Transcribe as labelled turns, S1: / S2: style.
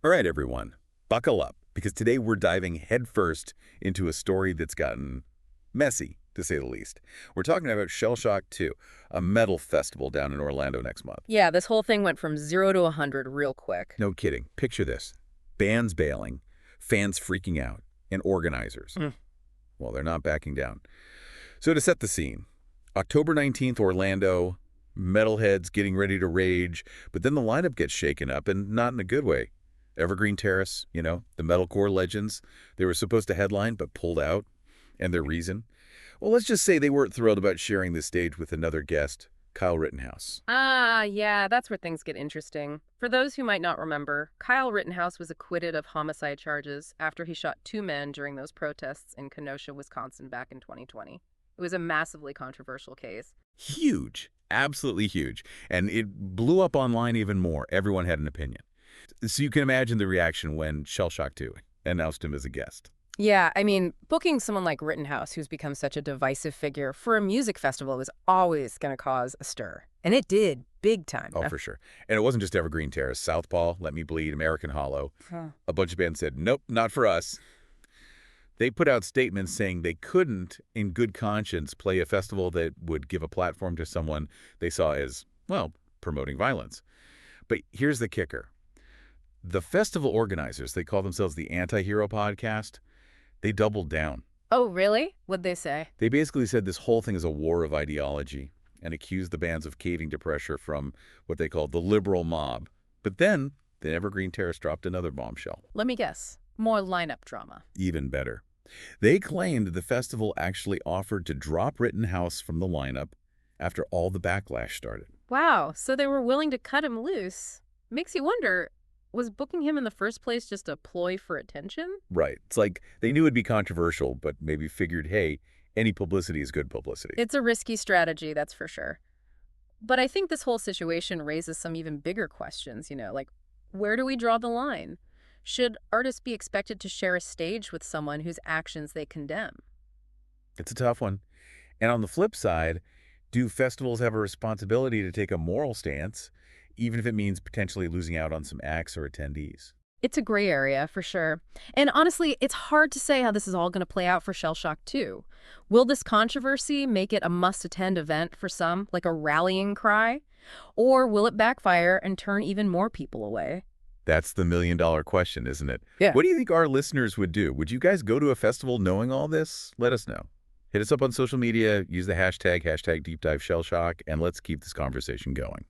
S1: All right, everyone, buckle up, because today we're diving headfirst into a story that's gotten messy, to say the least. We're talking about Shell Shock 2, a metal festival down in Orlando next month.
S2: Yeah, this whole thing went from 0 to 100 real quick.
S1: No kidding. Picture this. Bands bailing, fans freaking out, and organizers.
S2: Mm.
S1: Well, they're not backing down. So to set the scene, October 19th, Orlando, metalheads getting ready to rage, but then the lineup gets shaken up, and not in a good way. Evergreen Terrace, the metalcore legends, they were supposed to headline but pulled out. And their reason? Well, let's just say they weren't thrilled about sharing the stage with another guest, Kyle Rittenhouse.
S2: Yeah, that's where things get interesting. For those who might not remember, Kyle Rittenhouse was acquitted of homicide charges after he shot two men during those protests in Kenosha, Wisconsin back in 2020. It was a massively controversial case.
S1: Huge. Absolutely huge. And it blew up online even more. Everyone had an opinion. So you can imagine the reaction when Shell Shock 2 announced him as a guest.
S2: Yeah, I mean, booking someone like Rittenhouse, who's become such a divisive figure, for a music festival was always going to cause a stir. And it did, big time.
S1: Oh, for sure. And it wasn't just Evergreen Terrace. Southpaw, Let Me Bleed, American Hollow. A bunch of bands said, nope, not for us. They put out statements saying they couldn't, in good conscience, play a festival that would give a platform to someone they saw as, well, promoting violence. But here's the kicker. The festival organizers, they call themselves the Anti-Hero Podcast, they doubled down.
S2: Oh, really? What'd they say?
S1: They basically said this whole thing is a war of ideology and accused the bands of caving to pressure from what they called the liberal mob. But then, the Evergreen Terrace dropped another bombshell.
S2: Let me guess. More lineup drama.
S1: Even better. They claimed the festival actually offered to drop Rittenhouse from the lineup after all the backlash started.
S2: Wow, so they were willing to cut him loose. Makes you wonder, was booking him in the first place just a ploy for attention?
S1: Right. It's like they knew it'd be controversial, but maybe figured, hey, any publicity is good publicity.
S2: It's a risky strategy, that's for sure. But I think this whole situation raises some even bigger questions, like where do we draw the line? Should artists be expected to share a stage with someone whose actions they condemn?
S1: It's a tough one. And on the flip side, do festivals have a responsibility to take a moral stance, even if it means potentially losing out on some acts or attendees?
S2: It's a gray area, for sure. And honestly, it's hard to say how this is all going to play out for Shell Shock 2. Will this controversy make it a must-attend event for some, like a rallying cry? Or will it backfire and turn even more people away?
S1: That's the million-dollar question, isn't it?
S2: Yeah.
S1: What do you think our listeners would do? Would you guys go to a festival knowing all this? Let us know. Hit us up on social media, use the hashtag DeepDiveShellShock, and let's keep this conversation going.